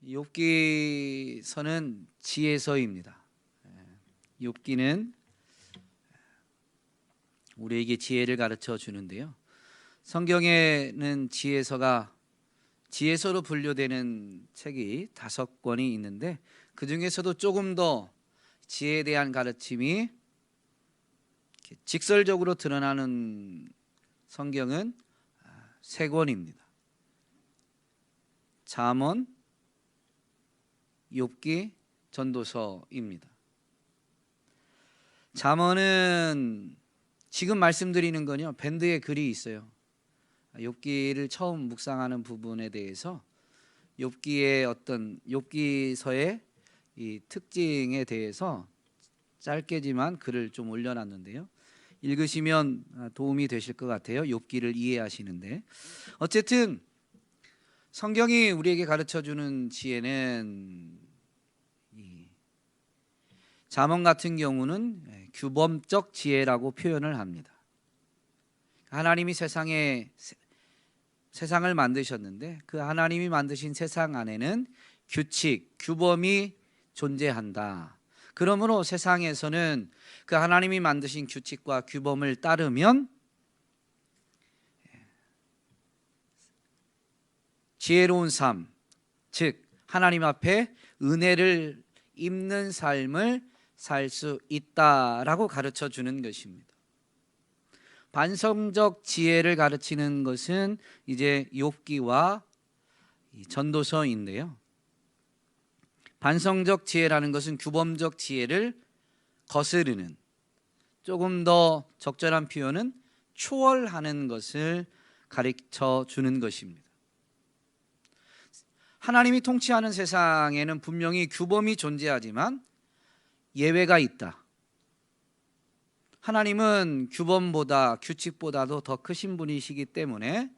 욥기서는 지혜서입니다. 욥기는 우리에게 지혜를 가르쳐 주는데요. 성경에는 지혜서로 분류되는 책이 5권이 있는데 그 중에서도 조금 더 지혜에 대한 가르침이 직설적으로 드러나는 성경은 3권입니다. 잠언, 욥기, 전도서입니다. 잠언은 지금 말씀드리는 건요, 밴드에 글이 있어요. 욥기를 처음 묵상하는 부분에 대해서 욥기서의 이 특징에 대해서 짧게지만 글을 좀 올려놨는데요. 읽으시면 도움이 되실 것 같아요. 욥기를 이해하시는데. 어쨌든 성경이 우리에게 가르쳐주는 지혜는 잠언 같은 경우는 규범적 지혜라고 표현을 합니다. 하나님이 세상을 만드셨는데 그 하나님이 만드신 세상 안에는 규칙, 규범이 존재한다. 그러므로 세상에서는 그 하나님이 만드신 규칙과 규범을 따르면 지혜로운 삶, 즉 하나님 앞에 은혜를 입는 삶을 살 수 있다라고 가르쳐 주는 것입니다. 반성적 지혜를 가르치는 것은 이제 욥기와 전도서인데요. 반성적 지혜라는 것은 규범적 지혜를 거스르는, 조금 더 적절한 표현은 초월하는 것을 가르쳐 주는 것입니다. 하나님이 통치하는 세상에는 분명히 규범이 존재하지만 예외가 있다. 하나님은 규범보다 규칙보다도 더 크신 분이시기 때문에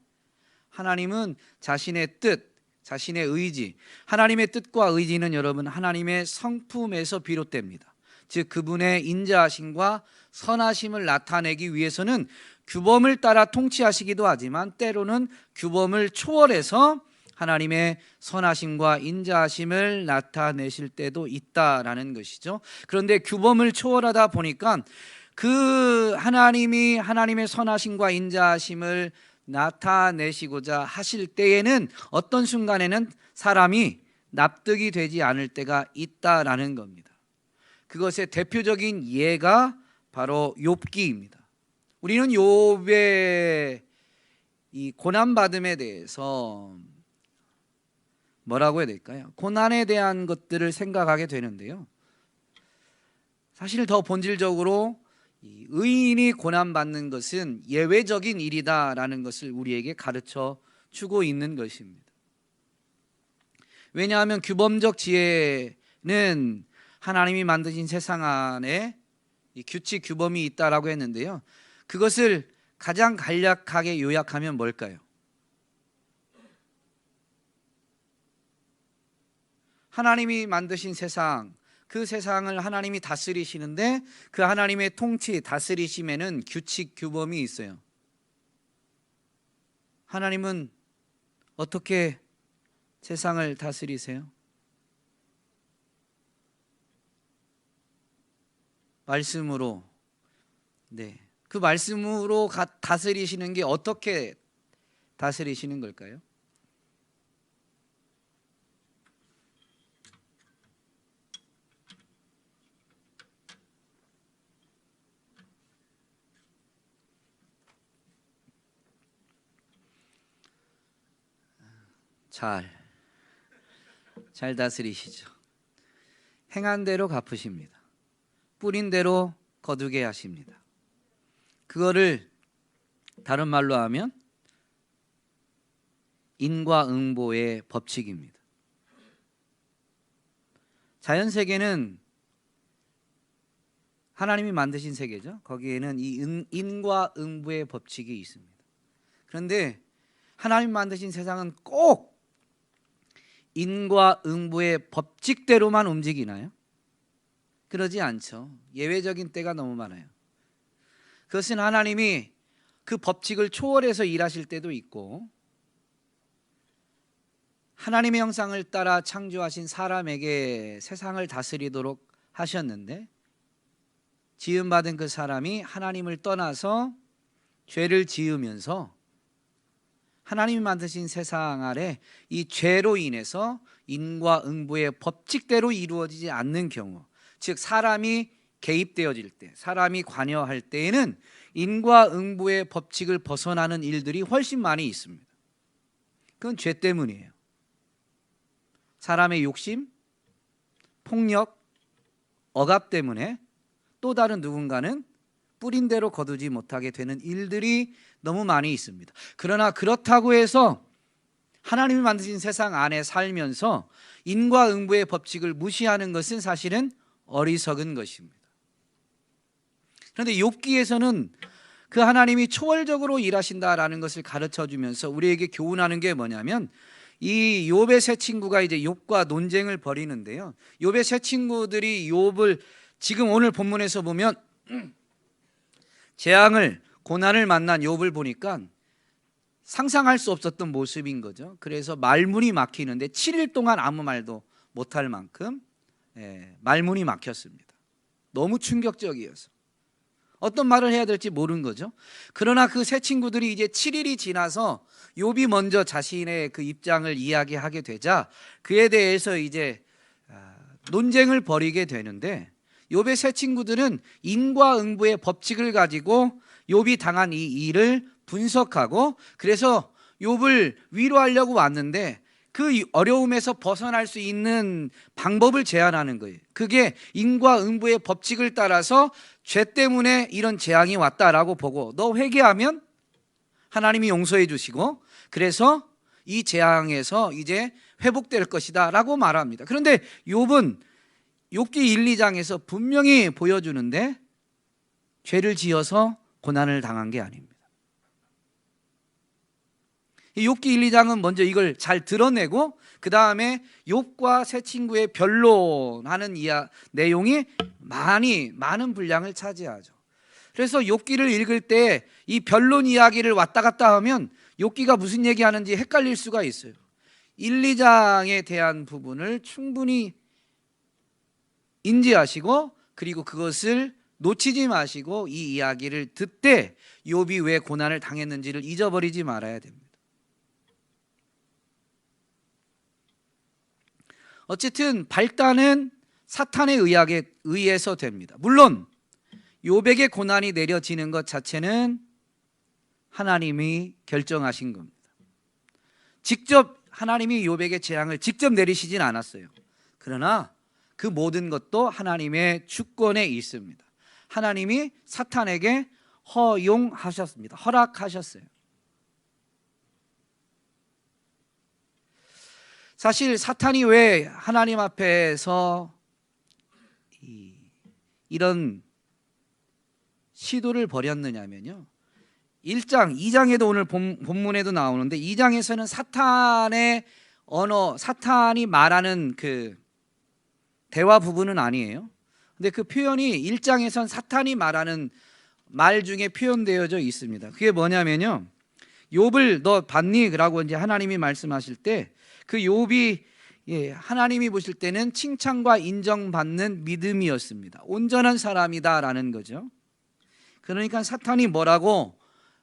하나님은 자신의 뜻, 자신의 의지, 하나님의 뜻과 의지는 여러분 하나님의 성품에서 비롯됩니다. 즉 그분의 인자하심과 선하심을 나타내기 위해서는 규범을 따라 통치하시기도 하지만 때로는 규범을 초월해서 하나님의 선하심과 인자하심을 나타내실 때도 있다라는 것이죠. 그런데 규범을 초월하다 보니까 그 하나님의 선하심과 인자하심을 나타내시고자 하실 때에는 어떤 순간에는 사람이 납득이 되지 않을 때가 있다라는 겁니다. 그것의 대표적인 예가 바로 욥기입니다. 우리는 욥의 이 고난받음에 대해서 뭐라고 해야 될까요? 고난에 대한 것들을 생각하게 되는데요. 사실 더 본질적으로 의인이 고난받는 것은 예외적인 일이다라는 것을 우리에게 가르쳐 주고 있는 것입니다. 왜냐하면 규범적 지혜는 하나님이 만드신 세상 안에 규칙 규범이 있다라고 했는데요. 그것을 가장 간략하게 요약하면 뭘까요? 하나님이 만드신 세상, 그 세상을 하나님이 다스리시는데 그 하나님의 통치, 다스리심에는 규칙, 규범이 있어요. 하나님은 어떻게 세상을 다스리세요? 말씀으로. 그 말씀으로 다스리시는 게 어떻게 다스리시는 걸까요? 잘 다스리시죠. 행한 대로 갚으십니다. 뿌린 대로 거두게 하십니다. 그거를 다른 말로 하면 인과응보의 법칙입니다. 자연세계는 하나님이 만드신 세계죠. 거기에는 이 인과응보의 법칙이 있습니다. 그런데 하나님 만드신 세상은 꼭 인과응보의 법칙대로만 움직이나요? 그러지 않죠. 예외적인 때가 너무 많아요. 그것은 하나님이 그 법칙을 초월해서 일하실 때도 있고 하나님의 형상을 따라 창조하신 사람에게 세상을 다스리도록 하셨는데, 지음받은 그 사람이 하나님을 떠나서 죄를 지으면서 하나님이 만드신 세상 아래 이 죄로 인해서 인과응보의 법칙대로 이루어지지 않는 경우, 즉 사람이 개입되어질 때, 사람이 관여할 때에는 인과응보의 법칙을 벗어나는 일들이 훨씬 많이 있습니다. 그건 죄 때문이에요. 사람의 욕심, 폭력, 억압 때문에 또 다른 누군가는 뿌린 대로 거두지 못하게 되는 일들이 너무 많이 있습니다. 그러나 그렇다고 해서 하나님이 만드신 세상 안에 살면서 인과응보의 법칙을 무시하는 것은 사실은 어리석은 것입니다. 그런데 욥기에서는 그 하나님이 초월적으로 일하신다라는 것을 가르쳐 주면서 우리에게 교훈하는 게 뭐냐면, 이 욥의 세 친구가 이제 욥과 논쟁을 벌이는데요, 욥의 세 친구들이 욥을 지금 오늘 본문에서 보면 재앙을, 고난을 만난 욥을 보니까 상상할 수 없었던 모습인 거죠. 그래서 말문이 막히는데 7일 동안 아무 말도 못할 만큼 말문이 막혔습니다. 너무 충격적이어서 어떤 말을 해야 될지 모르는 거죠. 그러나 그 세 친구들이 이제 7일이 지나서 욥이 먼저 자신의 그 입장을 이야기하게 되자 그에 대해서 이제 논쟁을 벌이게 되는데, 욥의 세 친구들은 인과응보의 법칙을 가지고 욥이 당한 이 일을 분석하고, 그래서 욥을 위로하려고 왔는데 그 어려움에서 벗어날 수 있는 방법을 제안하는 거예요. 그게 인과응보의 법칙을 따라서 죄 때문에 이런 재앙이 왔다라고 보고, 너 회개하면 하나님이 용서해 주시고 그래서 이 재앙에서 이제 회복될 것이다 라고 말합니다. 그런데 욥은 욥기 1, 2장에서 분명히 보여주는데 죄를 지어서 고난을 당한 게 아닙니다. 욥기 1, 2장은 먼저 이걸 잘 드러내고 그 다음에 욥과 세 친구의 변론하는 내용이 많은 분량을 차지하죠. 그래서 욥기를 읽을 때 이 변론 이야기를 왔다 갔다 하면 욥기가 무슨 얘기하는지 헷갈릴 수가 있어요. 1, 2장에 대한 부분을 충분히 인지하시고 그리고 그것을 놓치지 마시고 이 이야기를 듣되 욥이 왜 고난을 당했는지를 잊어버리지 말아야 됩니다. 어쨌든 발단은 사탄의 의해서 됩니다. 물론 욥에게 고난이 내려지는 것 자체는 하나님이 결정하신 겁니다. 직접 하나님이 욥에게 재앙을 직접 내리시진 않았어요. 그러나 그 모든 것도 하나님의 주권에 있습니다. 하나님이 사탄에게 허용하셨습니다. 허락하셨어요. 사실 사탄이 왜 하나님 앞에서 이런 시도를 벌였느냐면요, 1장, 2장에도 오늘 본문에도 나오는데 2장에서는 사탄의 언어, 사탄이 말하는 그 대화 부분은 아니에요. 근데 그 표현이 1장에선 사탄이 말하는 말 중에 표현되어져 있습니다. 그게 뭐냐면요, 욥을 너 봤니? 라고 이제 하나님이 말씀하실 때 그 욥이 하나님이 보실 때는 칭찬과 인정받는 믿음이었습니다. 온전한 사람이다라는 거죠. 그러니까 사탄이 뭐라고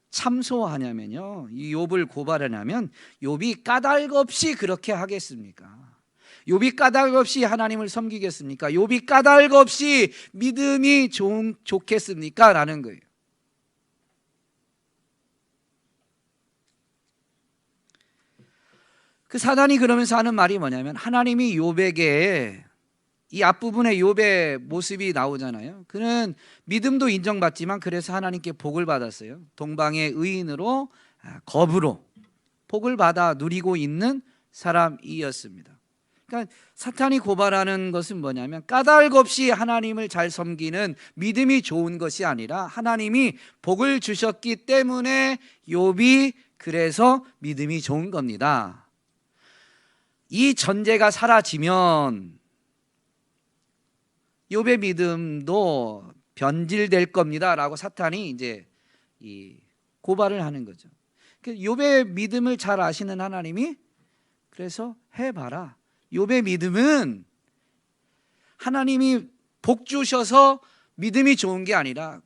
참소하냐면요, 이 욥을 고발하냐면 욥이 까닭 없이 그렇게 하겠습니까? 욥이 까닭 없이 하나님을 섬기겠습니까? 욥이 까닭 없이 믿음이 좋겠습니까? 라는 거예요. 그 사단이 그러면서 하는 말이 뭐냐면, 하나님이 욥에게, 이 앞부분에 욥의 모습이 나오잖아요. 그는 믿음도 인정받지만 그래서 하나님께 복을 받았어요. 동방의 의인으로 겁으로 복을 받아 누리고 있는 사람이었습니다. 그러니까 사탄이 고발하는 것은 뭐냐면, 까닭 없이 하나님을 잘 섬기는 믿음이 좋은 것이 아니라 하나님이 복을 주셨기 때문에 욥이 그래서 믿음이 좋은 겁니다. 이 전제가 사라지면 욥의 믿음도 변질될 겁니다라고 사탄이 이제 이 고발을 하는 거죠. 욥의 믿음을 잘 아시는 하나님이 그래서 해봐라. 욥의 믿음은 하나님이 복 주셔서 믿음이 좋은 게 아니라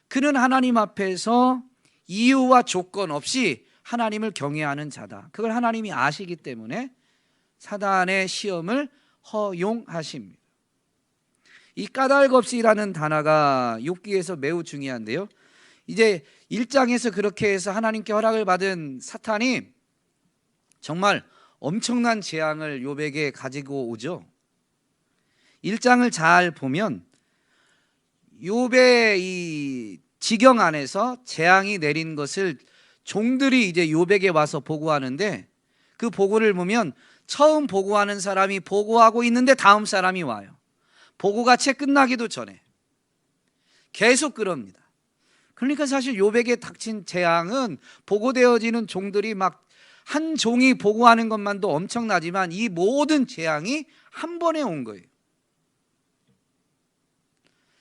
그는 하나님 앞에서 이유와 조건 없이 하나님을 경외하는 자다. 그걸 하나님이 아시기 때문에 사단의 시험을 허용하십니다. 이 까닭없이라는 단어가 욥기에서 매우 중요한데요. 이제 1장에서 그렇게 해서 하나님께 허락을 받은 사탄이 정말 엄청난 재앙을 욥에게 가지고 오죠. 1장을 잘 보면 욥의 이 지경 안에서 재앙이 내린 것을 종들이 이제 욥에게 와서 보고하는데, 그 보고를 보면 처음 보고하는 사람이 보고하고 있는데 다음 사람이 와요. 보고가 채 끝나기도 전에 계속 그럽니다. 그러니까 사실 욥에게 닥친 재앙은 보고되어지는 종들이 막 한 종이 보고하는 것만도 엄청나지만 이 모든 재앙이 한 번에 온 거예요.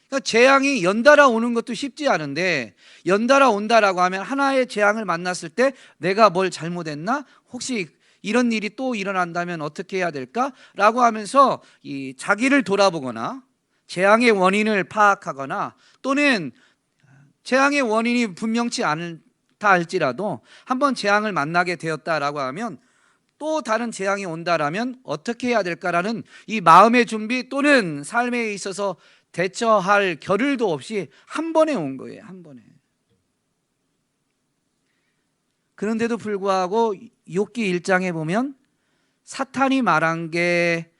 그러니까 재앙이 연달아 오는 것도 쉽지 않은데, 연달아 온다라고 하면 하나의 재앙을 만났을 때 내가 뭘 잘못했나? 혹시 이런 일이 또 일어난다면 어떻게 해야 될까? 라고 하면서 이 자기를 돌아보거나 재앙의 원인을 파악하거나, 또는 재앙의 원인이 분명치 않다 할지라도 한번 재앙을 만나게 되었다라고 하면 또 다른 재앙이 온다라면 어떻게 해야 될까라는 이 마음의 준비 또는 삶에 있어서 대처할 겨를도 없이 한 번에 온 거예요. 한 번에. 그런데도 불구하고 욥기 1장에 보면 사탄이 말한 게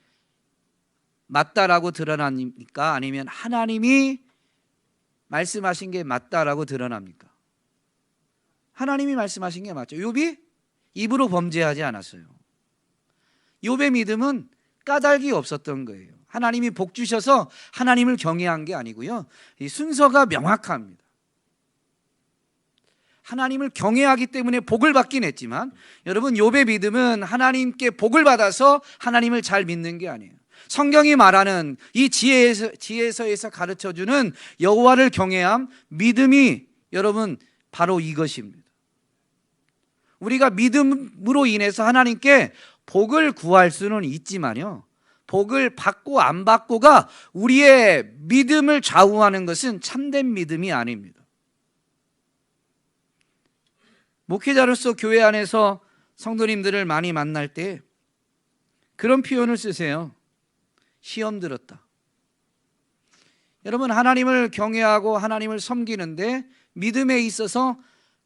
맞다라고 드러납니까? 아니면 하나님이 말씀하신 게 맞다라고 드러납니까? 하나님이 말씀하신 게 맞죠. 욥이 입으로 범죄하지 않았어요. 욥의 믿음은 까닭이 없었던 거예요. 하나님이 복 주셔서 하나님을 경외한 게 아니고요. 이 순서가 명확합니다. 하나님을 경외하기 때문에 복을 받긴 했지만, 여러분 욥의 믿음은 하나님께 복을 받아서 하나님을 잘 믿는 게 아니에요. 성경이 말하는 이 지혜서에서 가르쳐주는 여호와를 경외함, 믿음이 여러분 바로 이것입니다. 우리가 믿음으로 인해서 하나님께 복을 구할 수는 있지만요, 복을 받고 안 받고가 우리의 믿음을 좌우하는 것은 참된 믿음이 아닙니다. 목회자로서 교회 안에서 성도님들을 많이 만날 때 그런 표현을 쓰세요. 시험 들었다. 여러분, 하나님을 경외하고 하나님을 섬기는데 믿음에 있어서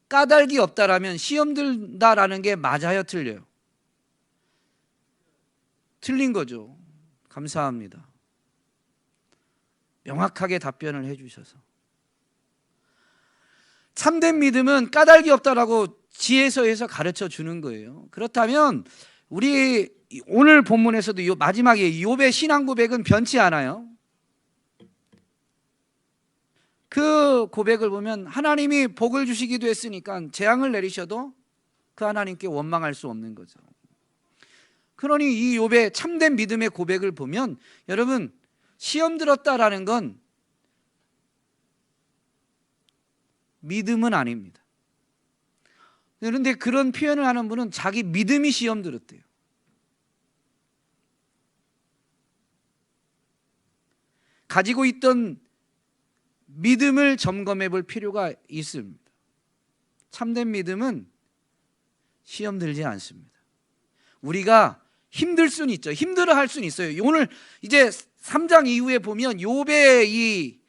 까닭이 없다라면 시험 들다라는 게 맞아요, 틀려요? 틀린 거죠. 감사합니다. 명확하게 답변을 해주셔서. 참된 믿음은 까닭이 없다라고 지혜서에서 가르쳐 주는 거예요. 그렇다면 우리 오늘 본문에서도 마지막에 욥의 신앙 고백은 변치 않아요. 그 고백을 보면 하나님이 복을 주시기도 했으니까 재앙을 내리셔도 그 하나님께 원망할 수 없는 거죠. 그러니 이 욥의 참된 믿음의 고백을 보면 여러분, 시험 들었다라는 건 믿음은 아닙니다. 그런데 그런 표현을 하는 분은 자기 믿음이 시험 들었대요. 가지고 있던 믿음을 점검해 볼 필요가 있습니다. 참된 믿음은 시험 들지 않습니다. 우리가 힘들 수는 있죠. 힘들어 할 수는 있어요. 오늘 이제 3장 이후에 보면 욥의 이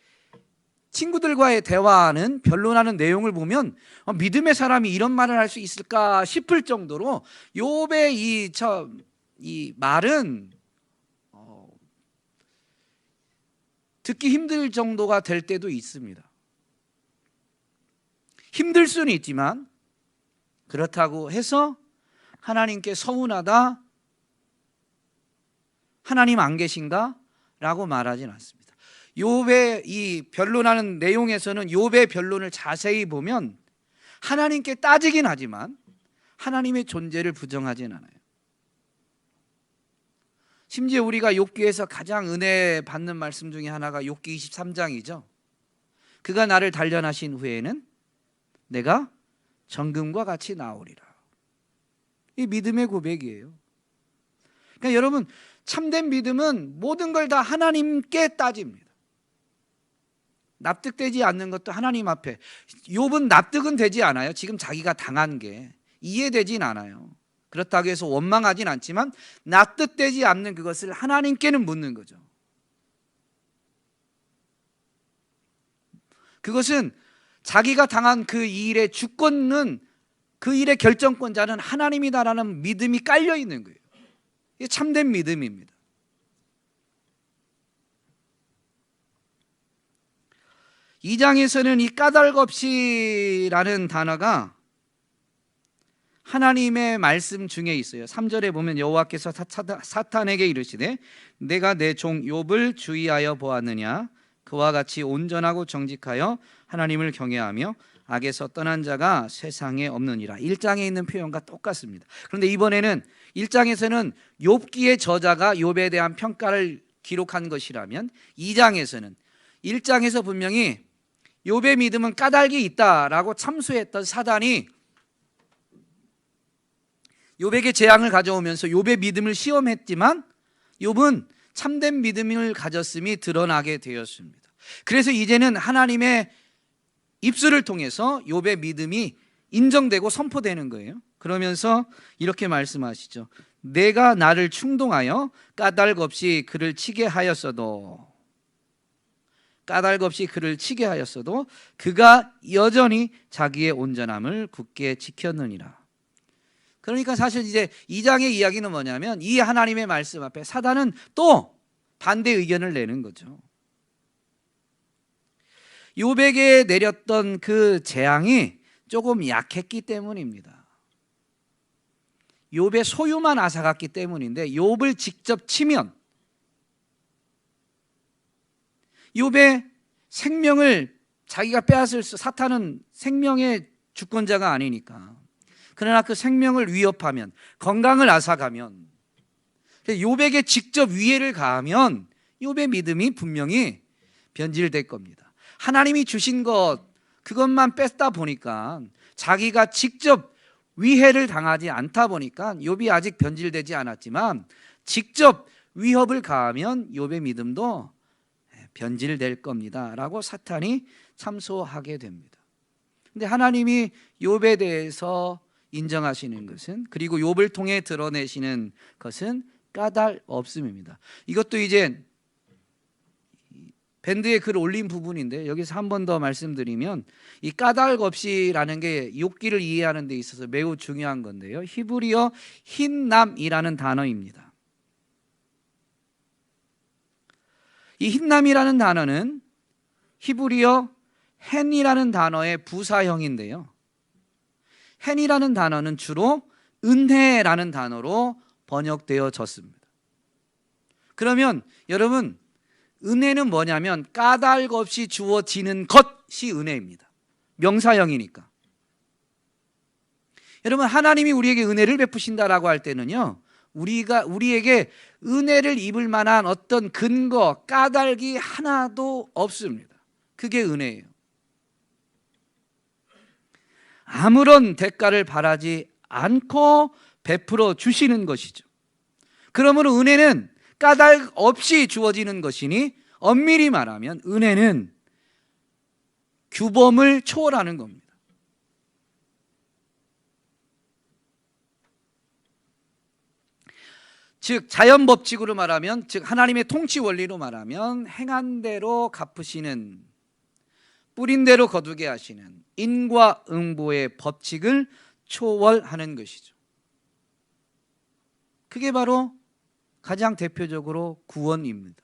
친구들과의 대화하는 변론하는 내용을 보면 믿음의 사람이 이런 말을 할 수 있을까 싶을 정도로 욥의 이 말은 듣기 힘들 정도가 될 때도 있습니다. 힘들 수는 있지만 그렇다고 해서 하나님께 서운하다, 하나님 안 계신가? 라고 말하진 않습니다. 욥의 이 변론하는 내용에서는 욥의 변론을 자세히 보면 하나님께 따지긴 하지만 하나님의 존재를 부정하진 않아요. 심지어 우리가 욥기에서 가장 은혜 받는 말씀 중에 하나가 욥기 23장이죠. 그가 나를 단련하신 후에는 내가 정금과 같이 나오리라. 이 믿음의 고백이에요. 그러니까 여러분, 참된 믿음은 모든 걸 다 하나님께 따집니다. 납득되지 않는 것도 하나님 앞에. 욥은 납득은 되지 않아요. 지금 자기가 당한 게 이해되진 않아요. 그렇다고 해서 원망하진 않지만 납득되지 않는 그것을 하나님께는 묻는 거죠. 그것은 자기가 당한 그 일의 주권은, 그 일의 결정권자는 하나님이다라는 믿음이 깔려 있는 거예요. 이게 참된 믿음입니다. 이 장에서는 이 까닭없이라는 단어가 하나님의 말씀 중에 있어요. 3절에 보면 여호와께서 사탄에게 이르시되 내가 내 종 욥을 주의하여 보았느냐, 그와 같이 온전하고 정직하여 하나님을 경외하며 악에서 떠난 자가 세상에 없느니라. 1장에 있는 표현과 똑같습니다. 그런데 이번에는 1장에서는 욥기의 저자가 욥에 대한 평가를 기록한 것이라면 2장에서는 1장에서 분명히 욥의 믿음은 까닭이 있다라고 참소했던 사단이 욥에게 재앙을 가져오면서 욥의 믿음을 시험했지만 욥은 참된 믿음을 가졌음이 드러나게 되었습니다. 그래서 이제는 하나님의 입술을 통해서 욥의 믿음이 인정되고 선포되는 거예요. 그러면서 이렇게 말씀하시죠. 내가 나를 충동하여 까닭 없이 그를 치게 하였어도, 까닭 없이 그를 치게 하였어도 그가 여전히 자기의 온전함을 굳게 지켰느니라. 그러니까 사실 이제 2장의 이야기는 뭐냐면 이 하나님의 말씀 앞에 사단은 또 반대 의견을 내는 거죠. 욥에게 내렸던 그 재앙이 조금 약했기 때문입니다. 욥의 소유만 앗아갔기 때문인데 욥을 직접 치면 욥의 생명을 자기가 빼앗을 수, 사탄은 생명의 주권자가 아니니까. 그러나 그 생명을 위협하면, 건강을 앗아가면, 욥에게 직접 위해를 가하면 욥의 믿음이 분명히 변질될 겁니다. 하나님이 주신 것, 그것만 뺐다 보니까 자기가 직접 위해를 당하지 않다 보니까 욥이 아직 변질되지 않았지만 직접 위협을 가하면 욥의 믿음도 변질될 겁니다 라고 사탄이 참소하게 됩니다. 근데 하나님이 욥에 대해서 인정하시는 것은, 그리고 욥을 통해 드러내시는 것은 까닭 없음입니다. 이것도 이제 밴드에 글 올린 부분인데 여기서 한 번 더 말씀드리면 이 까닭 없이라는 게 욥기를 이해하는 데 있어서 매우 중요한 건데요. 히브리어 흰남이라는 단어입니다. 이 흰남이라는 단어는 히브리어 헨이라는 단어의 부사형인데요. 헨이라는 단어는 주로 은혜라는 단어로 번역되어졌습니다. 그러면 여러분, 은혜는 뭐냐면 까닭 없이 주어지는 것이 은혜입니다. 명사형이니까. 여러분, 하나님이 우리에게 은혜를 베푸신다라고 할 때는요, 우리에게 은혜를 입을 만한 어떤 근거, 까닭이 하나도 없습니다. 그게 은혜예요. 아무런 대가를 바라지 않고 베풀어 주시는 것이죠. 그러므로 은혜는 까닭 없이 주어지는 것이니 엄밀히 말하면 은혜는 규범을 초월하는 겁니다. 즉 자연 법칙으로 말하면, 즉 하나님의 통치 원리로 말하면 행한 대로 갚으시는, 뿌린 대로 거두게 하시는 인과응보의 법칙을 초월하는 것이죠. 그게 바로 가장 대표적으로 구원입니다.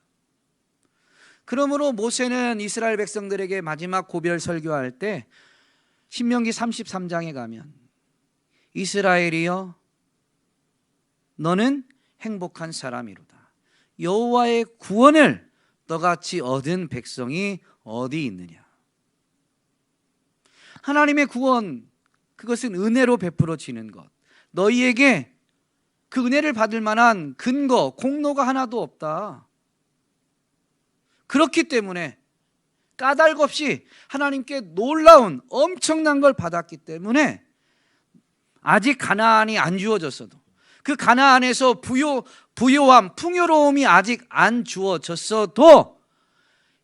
그러므로 모세는 이스라엘 백성들에게 마지막 고별 설교할 때 신명기 33장에 가면 이스라엘이여 너는 행복한 사람이로다. 여호와의 구원을 너같이 얻은 백성이 어디 있느냐. 하나님의 구원, 그것은 은혜로 베풀어지는 것. 너희에게 그 은혜를 받을 만한 근거, 공로가 하나도 없다. 그렇기 때문에 까닭 없이 하나님께 놀라운 엄청난 걸 받았기 때문에 아직 가나안이 안 주어졌어도, 그 가나안에서 부요함, 풍요로움이 아직 안 주어졌어도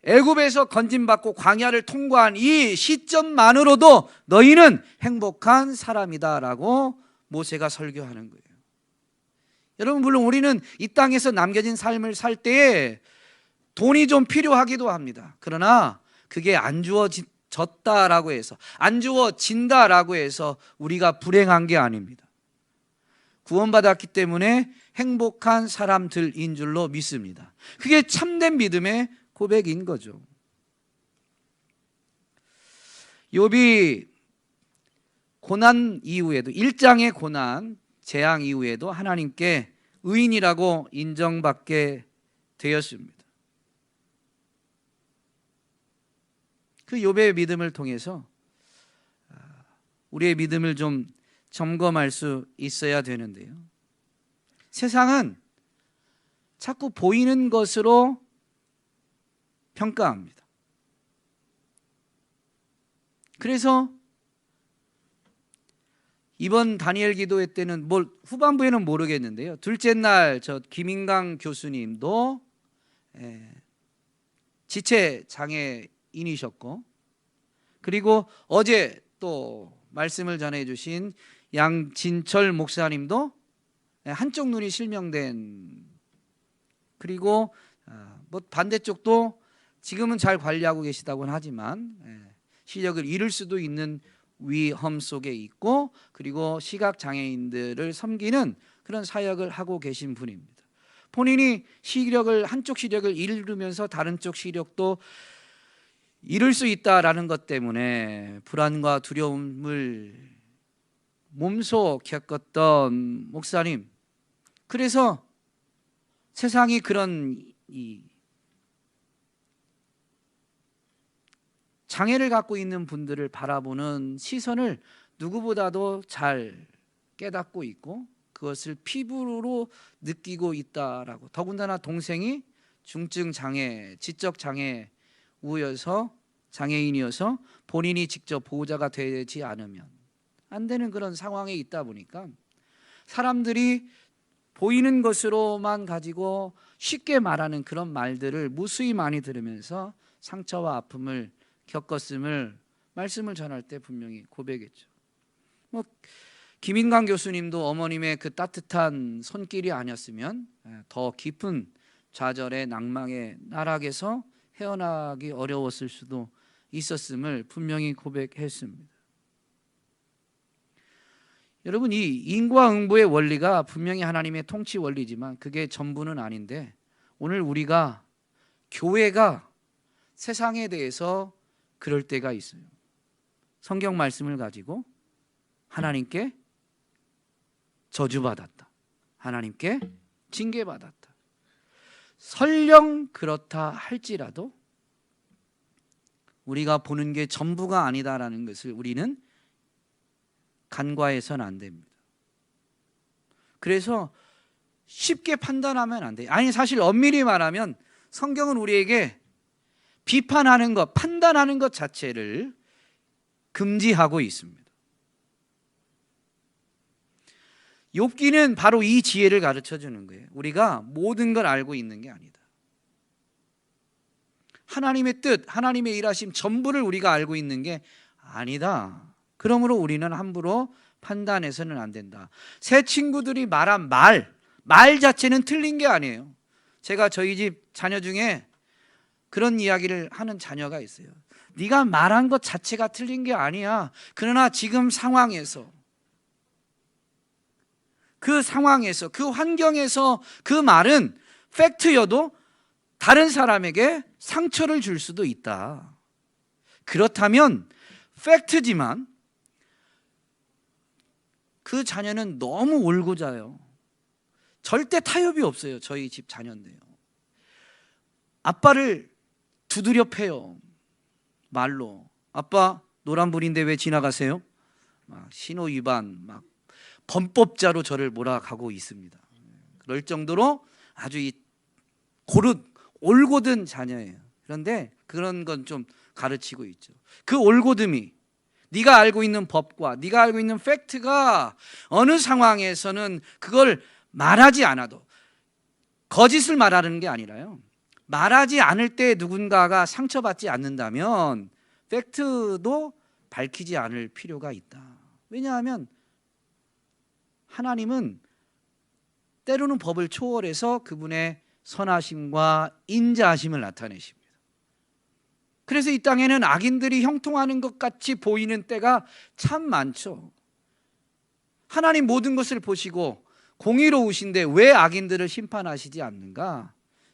애굽에서 건짐받고 광야를 통과한 이 시점만으로도 너희는 행복한 사람이다라고 모세가 설교하는 거예요. 여러분, 물론 우리는 이 땅에서 남겨진 삶을 살 때에 돈이 좀 필요하기도 합니다. 그러나 그게 안 주어졌다라고 해서, 안 주어진다라고 해서 우리가 불행한 게 아닙니다. 구원받았기 때문에 행복한 사람들인 줄로 믿습니다. 그게 참된 믿음의 고백인 거죠. 욥이 고난 이후에도, 1장의 고난, 재앙 이후에도 하나님께 의인이라고 인정받게 되었습니다. 그 욥의 믿음을 통해서 우리의 믿음을 좀 점검할 수 있어야 되는데요, 세상은 자꾸 보이는 것으로 평가합니다. 그래서 이번 다니엘 기도회 때는 후반부에는 모르겠는데요, 둘째 날 저 김인강 교수님도 지체 장애인이셨고, 그리고 어제 또 말씀을 전해주신 양진철 목사님도 한쪽 눈이 실명된, 그리고 반대쪽도 지금은 잘 관리하고 계시다고는 하지만 시력을 잃을 수도 있는 위험 속에 있고, 그리고 시각장애인들을 섬기는 그런 사역을 하고 계신 분입니다. 본인이 한쪽 시력을 잃으면서 다른 쪽 시력도 잃을 수 있다라는 것 때문에 불안과 두려움을 몸소 겪었던 목사님, 그래서 세상이 그런 장애를 갖고 있는 분들을 바라보는 시선을 누구보다도 잘 깨닫고 있고 그것을 피부로 느끼고 있다라고. 더군다나 동생이 중증 장애, 지적 장애 우여서 장애인이어서 본인이 직접 보호자가 되지 않으면 안 되는 그런 상황에 있다 보니까 사람들이 보이는 것으로만 가지고 쉽게 말하는 그런 말들을 무수히 많이 들으면서 상처와 아픔을 겪었음을 말씀을 전할 때 분명히 고백했죠. 김인강 교수님도 어머님의 그 따뜻한 손길이 아니었으면 더 깊은 좌절의 낭망의 나락에서 헤어나기 어려웠을 수도 있었음을 분명히 고백했습니다. 여러분, 이 인과응보의 원리가 분명히 하나님의 통치 원리지만 그게 전부는 아닌데, 오늘 우리가, 교회가 세상에 대해서 그럴 때가 있어요. 성경 말씀을 가지고 하나님께 저주받았다, 하나님께 징계받았다. 설령 그렇다 할지라도 우리가 보는 게 전부가 아니다라는 것을 우리는 간과해서는 안 됩니다. 그래서 쉽게 판단하면 안 돼요. 아니, 사실 엄밀히 말하면 성경은 우리에게 비판하는 것, 판단하는 것 자체를 금지하고 있습니다. 욥기는 바로 이 지혜를 가르쳐 주는 거예요. 우리가 모든 걸 알고 있는 게 아니다. 하나님의 뜻, 하나님의 일하심 전부를 우리가 알고 있는 게 아니다. 그러므로 우리는 함부로 판단해서는 안 된다. 새 친구들이 말한 말 자체는 틀린 게 아니에요. 제가 저희 집 자녀 중에 그런 이야기를 하는 자녀가 있어요. 네가 말한 것 자체가 틀린 게 아니야. 그러나 지금 상황에서, 그 상황에서, 그 환경에서 그 말은 팩트여도 다른 사람에게 상처를 줄 수도 있다. 그렇다면 팩트지만 그 자녀는 너무 울고자요. 절대 타협이 없어요. 저희 집 자녀인데요, 아빠를 두드려 패요. 말로. 아빠 노란불인데 왜 지나가세요? 막 신호 위반, 막 범법자로 저를 몰아가고 있습니다. 그럴 정도로 아주 올고든 자녀예요. 그런데 그런 건 좀 가르치고 있죠. 그 올고듬이 네가 알고 있는 법과 네가 알고 있는 팩트가 어느 상황에서는 그걸 말하지 않아도, 거짓을 말하는 게 아니라요, 말하지 않을 때 누군가가 상처받지 않는다면 팩트도 밝히지 않을 필요가 있다. 왜냐하면 하나님은 때로는 법을 초월해서 그분의 선하심과 인자하심을 나타내십니다. 그래서 이 땅에는 악인들이 형통하는 것 같이 보이는 때가 참 많죠. 하나님 모든 것을 보시고 공의로우신데 왜 악인들을 심판하시지 않는가?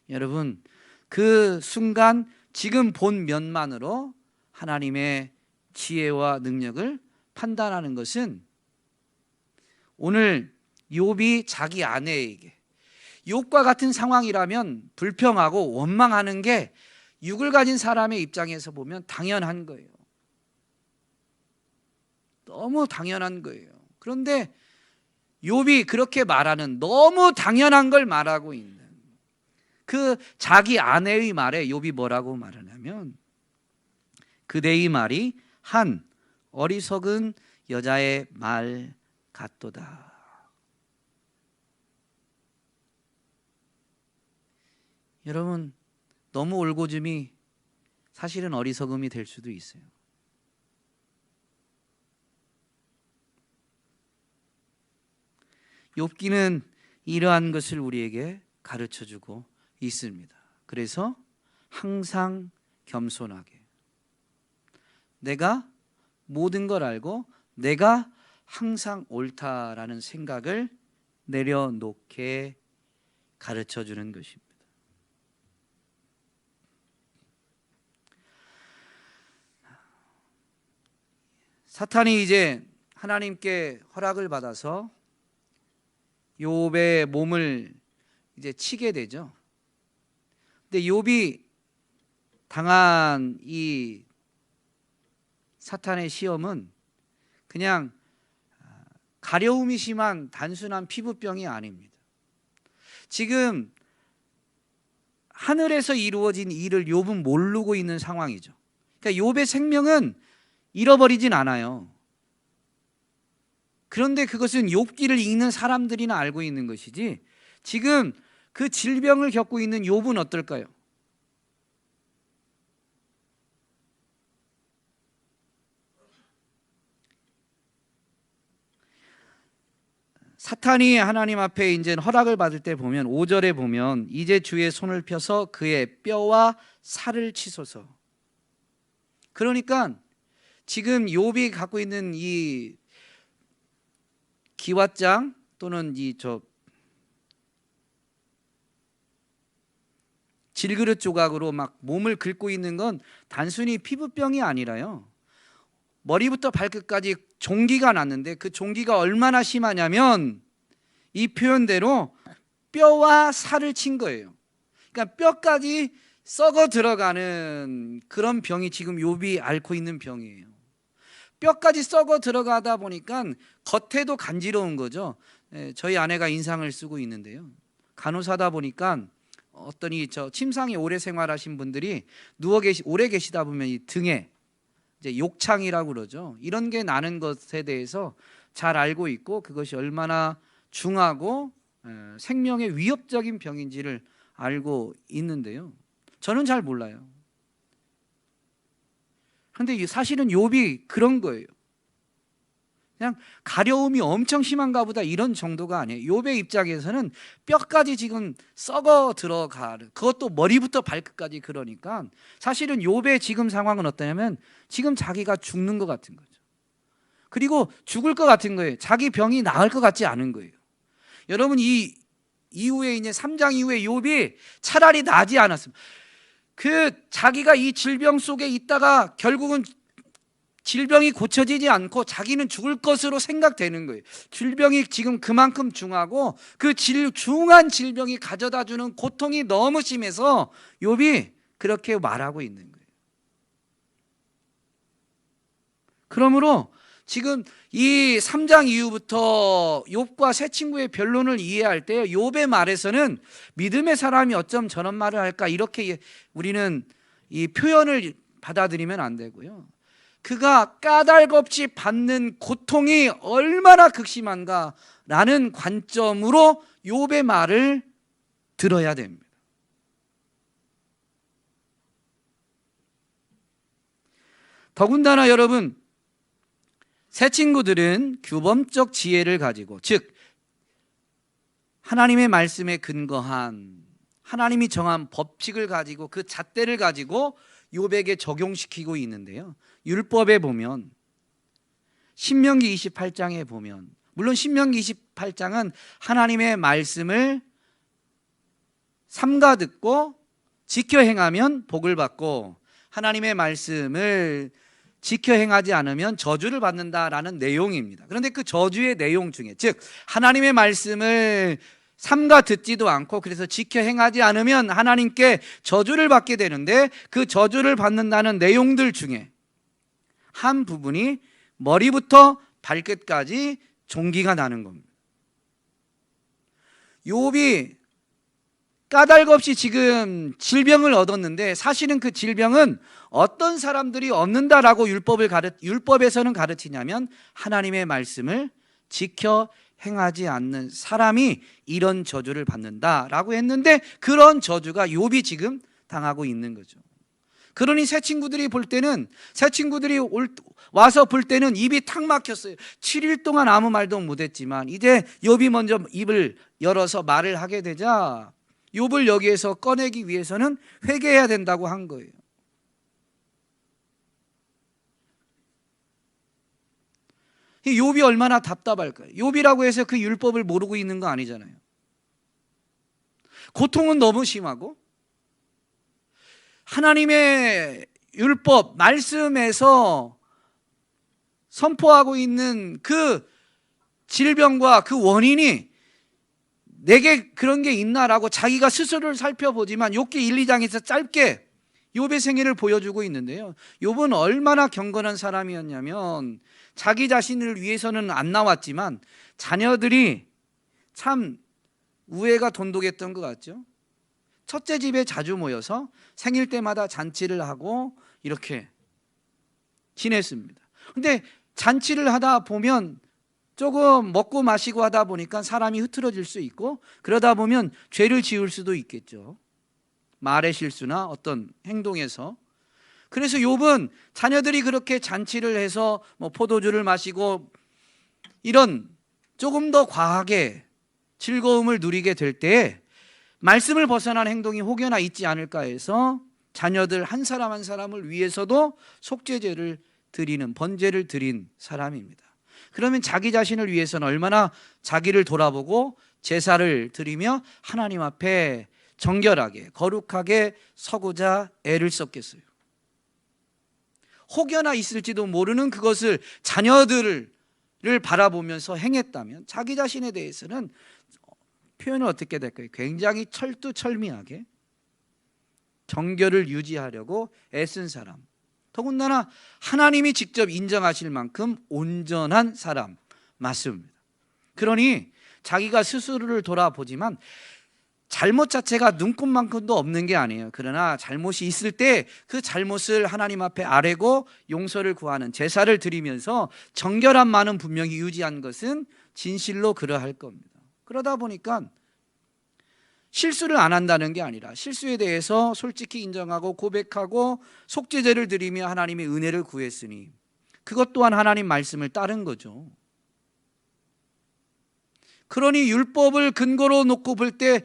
여러분, 그 순간 지금 본 면만으로 하나님의 지혜와 능력을 판단하는 것은, 오늘 욥이 자기 아내에게 욥과 같은 상황이라면 불평하고 원망하는 게 육을 가진 사람의 입장에서 보면 당연한 거예요. 너무 당연한 거예요. 그런데 욥이 그렇게 말하는, 너무 당연한 걸 말하고 있는 그 자기 아내의 말에 욥이 뭐라고 말하냐면, 그대의 말이 한 어리석은 여자의 말 같도다. 여러분, 너무 올고즘이 사실은 어리석음이 될 수도 있어요. 욥기는 이러한 것을 우리에게 가르쳐주고 있습니다. 그래서 항상 겸손하게, 내가 모든 걸 알고 내가 항상 옳다라는 생각을 내려놓게 가르쳐주는 것입니다. 사탄이 이제 하나님께 허락을 받아서 욥의 몸을 이제 치게 되죠. 근데 욥이 당한 이 사탄의 시험은 그냥 가려움이 심한 단순한 피부병이 아닙니다. 지금 하늘에서 이루어진 일을 욥은 모르고 있는 상황이죠. 그러니까 욥의 생명은 잃어버리진 않아요. 그런데 그것은 욥기를 읽는 사람들이나 알고 있는 것이지, 지금 그 질병을 겪고 있는 욥은 어떨까요? 사탄이 하나님 앞에 이제 허락을 받을 때 보면 5절에 보면, 이제 주의 손을 펴서 그의 뼈와 살을 치소서. 그러니까 지금 욥이 갖고 있는 이 기왓장 또는 질그릇 조각으로 막 몸을 긁고 있는 건 단순히 피부병이 아니라요, 머리부터 발끝까지 종기가 났는데, 그 종기가 얼마나 심하냐면 이 표현대로 뼈와 살을 친 거예요. 그러니까 뼈까지 썩어 들어가는 그런 병이 지금 욥이 앓고 있는 병이에요. 뼈까지 썩어 들어가다 보니까 겉에도 간지러운 거죠. 저희 아내가 인상을 쓰고 있는데요, 간호사다 보니까 어떤 침상에 오래 생활하신 분들이 오래 계시다 보면 이 등에 이제 욕창이라고 그러죠. 이런 게 나는 것에 대해서 잘 알고 있고, 그것이 얼마나 중하고 생명에 위협적인 병인지를 알고 있는데요, 저는 잘 몰라요. 그런데 사실은 욥이 그런 거예요. 그냥 가려움이 엄청 심한가 보다 이런 정도가 아니에요. 욥의 입장에서는 뼈까지 지금 썩어 들어가는, 그것도 머리부터 발끝까지. 그러니까 사실은 욥의 지금 상황은 어떠냐면 지금 자기가 죽는 것 같은 거죠. 그리고 죽을 것 같은 거예요. 자기 병이 나을 것 같지 않은 거예요. 여러분, 이 이후에 이제 3장 이후에 욥이 차라리 나지 않았습니다. 자기가 이 질병 속에 있다가 결국은 질병이 고쳐지지 않고 자기는 죽을 것으로 생각되는 거예요. 질병이 지금 그만큼 중하고 그 중한 질병이 가져다 주는 고통이 너무 심해서 욥이 그렇게 말하고 있는 거예요. 그러므로 지금 이 3장 이후부터 욥과 세 친구의 변론을 이해할 때 욥의 말에서는 믿음의 사람이 어쩜 저런 말을 할까, 이렇게 우리는 이 표현을 받아들이면 안 되고요, 그가 까닭없이 받는 고통이 얼마나 극심한가라는 관점으로 욥의 말을 들어야 됩니다. 더군다나 여러분, 새 친구들은 규범적 지혜를 가지고, 즉 하나님의 말씀에 근거한 하나님이 정한 법칙을 가지고 그 잣대를 가지고 욥에게 적용시키고 있는데요, 율법에 보면 신명기 28장에 보면, 물론 신명기 28장은 하나님의 말씀을 삼가 듣고 지켜 행하면 복을 받고 하나님의 말씀을 지켜 행하지 않으면 저주를 받는다라는 내용입니다. 그런데 그 저주의 내용 중에, 즉 하나님의 말씀을 삼가 듣지도 않고 그래서 지켜 행하지 않으면 하나님께 저주를 받게 되는데, 그 저주를 받는다는 내용들 중에 한 부분이 머리부터 발끝까지 종기가 나는 겁니다. 욥이 까닭없이 지금 질병을 얻었는데 사실은 그 질병은 어떤 사람들이 얻는다라고 율법에서는 가르치냐면 하나님의 말씀을 지켜 행하지 않는 사람이 이런 저주를 받는다라고 했는데, 그런 저주가 욥이 지금 당하고 있는 거죠. 그러니 새 친구들이 와서 볼 때는 입이 탁 막혔어요. 7일 동안 아무 말도 못했지만 이제 욥이 먼저 입을 열어서 말을 하게 되자 욥을 여기에서 꺼내기 위해서는 회개해야 된다고 한 거예요. 욥이 얼마나 답답할까요? 욥이라고 해서 그 율법을 모르고 있는 거 아니잖아요. 고통은 너무 심하고 하나님의 율법 말씀에서 선포하고 있는 그 질병과 그 원인이 내게 그런 게 있나라고 자기가 스스로를 살펴보지만 욥기 1, 2장에서 짧게 욥의 생애를 보여주고 있는데요, 욥은 얼마나 경건한 사람이었냐면 자기 자신을 위해서는 안 나왔지만 자녀들이 참 우애가 돈독했던 것 같죠. 첫째 집에 자주 모여서 생일 때마다 잔치를 하고 이렇게 지냈습니다. 근데 잔치를 하다 보면 조금 먹고 마시고 하다 보니까 사람이 흐트러질 수 있고, 그러다 보면 죄를 지을 수도 있겠죠. 말의 실수나 어떤 행동에서. 그래서 욥은 자녀들이 그렇게 잔치를 해서 포도주를 마시고 이런 조금 더 과하게 즐거움을 누리게 될 때에 말씀을 벗어난 행동이 혹여나 있지 않을까 해서 자녀들 한 사람 한 사람을 위해서도 속죄제를 드리는, 번제를 드린 사람입니다. 그러면 자기 자신을 위해서는 얼마나 자기를 돌아보고 제사를 드리며 하나님 앞에 정결하게 거룩하게 서고자 애를 썼겠어요. 혹여나 있을지도 모르는 그것을 자녀들을 바라보면서 행했다면 자기 자신에 대해서는 표현을 어떻게 될까요? 굉장히 철두철미하게 정결을 유지하려고 애쓴 사람, 더군다나 하나님이 직접 인정하실 만큼 온전한 사람 맞습니다. 그러니 자기가 스스로를 돌아보지만 잘못 자체가 눈꼽만큼도 없는 게 아니에요. 그러나 잘못이 있을 때 그 잘못을 하나님 앞에 아뢰고 용서를 구하는 제사를 드리면서 정결함만은 분명히 유지한 것은 진실로 그러할 겁니다. 그러다 보니까 실수를 안 한다는 게 아니라 실수에 대해서 솔직히 인정하고 고백하고 속죄제를 드리며 하나님의 은혜를 구했으니 그것 또한 하나님 말씀을 따른 거죠. 그러니 율법을 근거로 놓고 볼 때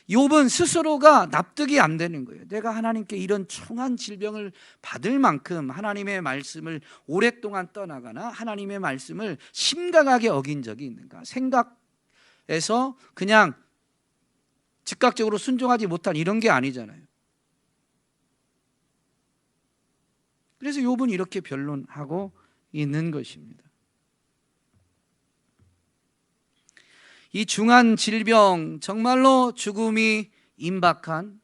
욥은 스스로가 납득이 안 되는 거예요. 내가 하나님께 이런 총한 질병을 받을 만큼 하나님의 말씀을 오랫동안 떠나가나 하나님의 말씀을 심각하게 어긴 적이 있는가, 생각에서 그냥 즉각적으로 순종하지 못한 이런 게 아니잖아요. 그래서 욥은 이렇게 변론하고 있는 것입니다. 이 중한 질병, 정말로 죽음이 임박한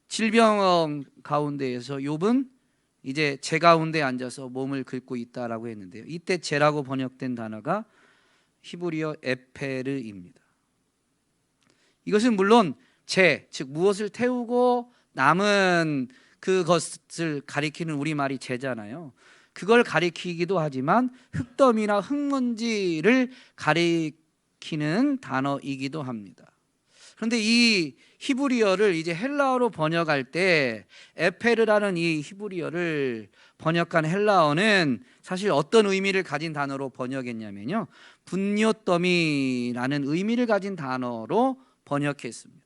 질병 가운데에서 욥은 이제 재 가운데 앉아서 몸을 긁고 있다라고 했는데요, 이때 재라고 번역된 단어가 히브리어 에페르입니다. 이것은 물론 재, 즉 무엇을 태우고 남은 그것을 가리키는 우리말이 재잖아요. 그걸 가리키기도 하지만 흙더미나 흙먼지를 가리키는 단어이기도 합니다. 그런데 이 히브리어를 이제 헬라어로 번역할 때 에페르라는 이 히브리어를 번역한 헬라어는 사실 어떤 의미를 가진 단어로 번역했냐면요, 분뇨더미라는 의미를 가진 단어로 번역했습니다.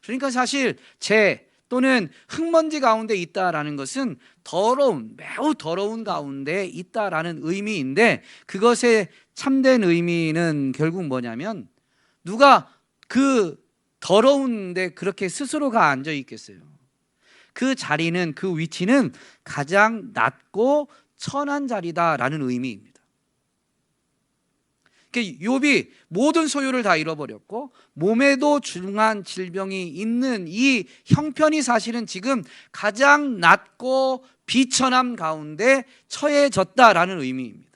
그러니까 사실 재 또는 흙먼지 가운데 있다라는 것은 더러운, 매우 더러운 가운데 있다라는 의미인데, 그것의 참된 의미는 결국 뭐냐면, 누가 그 더러운데 그렇게 스스로가 앉아 있겠어요? 그 자리는, 그 위치는 가장 낮고 천한 자리다라는 의미입니다. 욥이 모든 소유를 다 잃어버렸고 몸에도 중한 질병이 있는 이 형편이 사실은 지금 가장 낮고 비천함 가운데 처해졌다라는 의미입니다.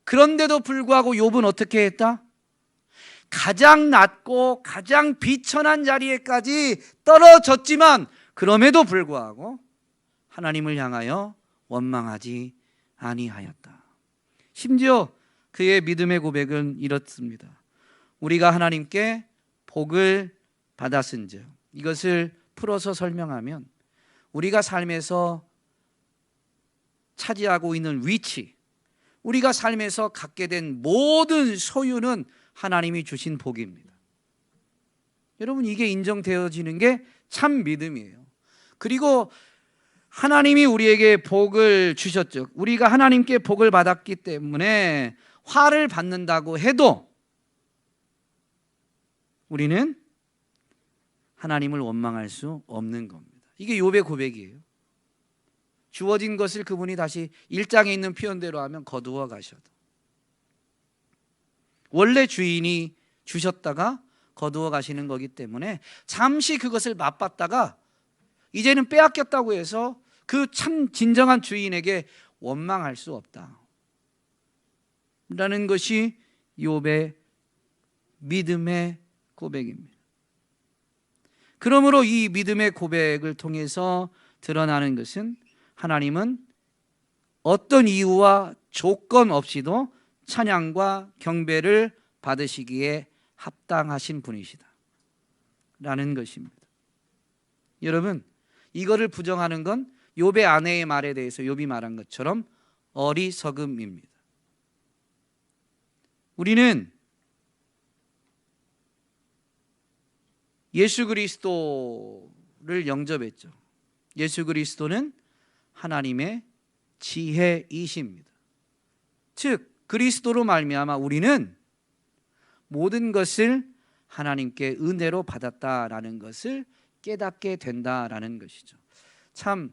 그런데도 불구하고 욥은 어떻게 했다? 가장 낮고 가장 비천한 자리에까지 떨어졌지만 그럼에도 불구하고 하나님을 향하여 원망하지 아니하였다. 심지어 그의 믿음의 고백은 이렇습니다. 우리가 하나님께 복을 받았은즉, 이것을 풀어서 설명하면 우리가 삶에서 차지하고 있는 위치, 우리가 삶에서 갖게 된 모든 소유는 하나님이 주신 복입니다. 여러분, 이게 인정되어지는 게 참 믿음이에요. 그리고 하나님이 우리에게 복을 주셨죠. 우리가 하나님께 복을 받았기 때문에 화를 받는다고 해도 우리는 하나님을 원망할 수 없는 겁니다. 이게 욥의 고백이에요. 주어진 것을 그분이 다시 1장에 있는 표현대로 하면 거두어 가셔도, 원래 주인이 주셨다가 거두어 가시는 거기 때문에 잠시 그것을 맛봤다가 이제는 빼앗겼다고 해서 그 참 진정한 주인에게 원망할 수 없다 라는 것이 욥의 믿음의 고백입니다. 그러므로 이 믿음의 고백을 통해서 드러나는 것은 하나님은 어떤 이유와 조건 없이도 찬양과 경배를 받으시기에 합당하신 분이시다 라는 것입니다. 여러분, 이거를 부정하는 건 욥의 아내의 말에 대해서 욥이 말한 것처럼 어리석음입니다. 우리는 예수 그리스도를 영접했죠. 예수 그리스도는 하나님의 지혜이십니다. 즉 그리스도로 말미암아 우리는 모든 것을 하나님께 은혜로 받았다라는 것을 깨닫게 된다라는 것이죠. 참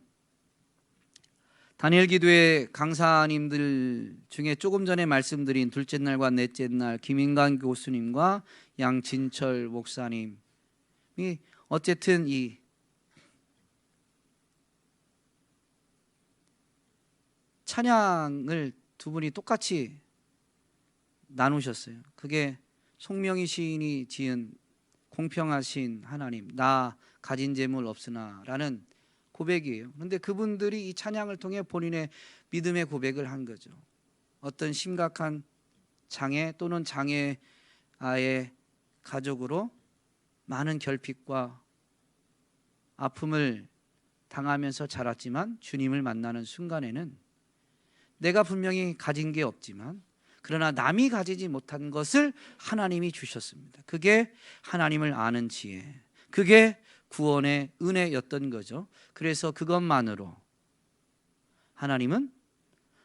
다니엘 기도회 강사님들 중에 조금 전에 말씀드린 둘째 날과 넷째 날 김인관 교수님과 양진철 목사님이 어쨌든 이 찬양을 두 분이 똑같이 나누셨어요. 그게 송명희 시인이 지은 공평하신 하나님, 나 가진 재물 없으나 라는 고백이에요. 그런데 그분들이 이 찬양을 통해 본인의 믿음의 고백을 한 거죠. 어떤 심각한 장애 또는 장애아의 가족으로 많은 결핍과 아픔을 당하면서 자랐지만 주님을 만나는 순간에는 내가 분명히 가진 게 없지만 그러나 남이 가지지 못한 것을 하나님이 주셨습니다. 그게 하나님을 아는 지혜, 그게 구원의 은혜였던 거죠. 그래서 그것만으로 하나님은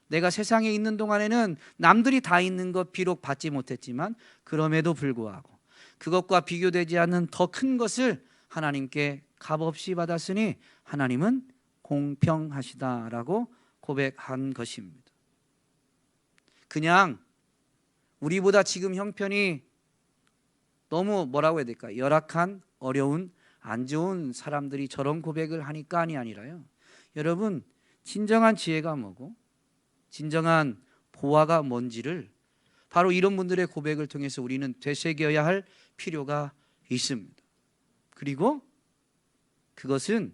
내가 세상에 있는 동안에는 남들이 다 있는 것 비록 받지 못했지만 그럼에도 불구하고 그것과 비교되지 않는 더 큰 것을 하나님께 값없이 받았으니 하나님은 공평하시다라고 고백한 것입니다. 그냥 우리보다 지금 형편이 너무 뭐라고 해야 될까? 열악한, 어려운, 안 좋은 사람들이 저런 고백을 하니까이 아니라요. 여러분, 진정한 지혜가 뭐고 진정한 보화가 뭔지를 바로 이런 분들의 고백을 통해서 우리는 되새겨야 할 필요가 있습니다. 그리고 그것은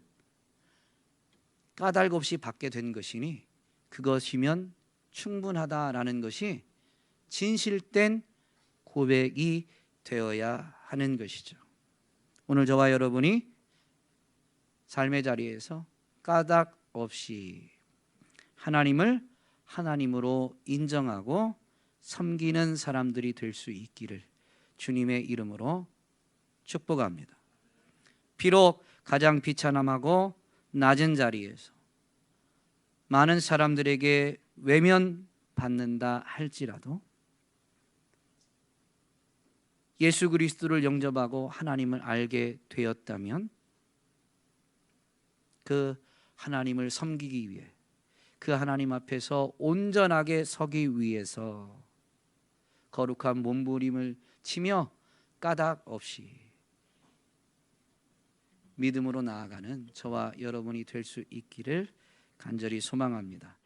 까닭 없이 받게 된 것이니 그것이면 충분하다라는 것이 진실된 고백이 되어야 하는 것이죠. 오늘 저와 여러분이 삶의 자리에서 까닭 없이 하나님을 하나님으로 인정하고 섬기는 사람들이 될 수 있기를 주님의 이름으로 축복합니다. 비록 가장 비참하고 낮은 자리에서 많은 사람들에게 외면받는다 할지라도 예수 그리스도를 영접하고 하나님을 알게 되었다면 그 하나님을 섬기기 위해 그 하나님 앞에서 온전하게 서기 위해서 거룩한 몸부림을 치며 까닭 없이 믿음으로 나아가는 저와 여러분이 될 수 있기를 간절히 소망합니다.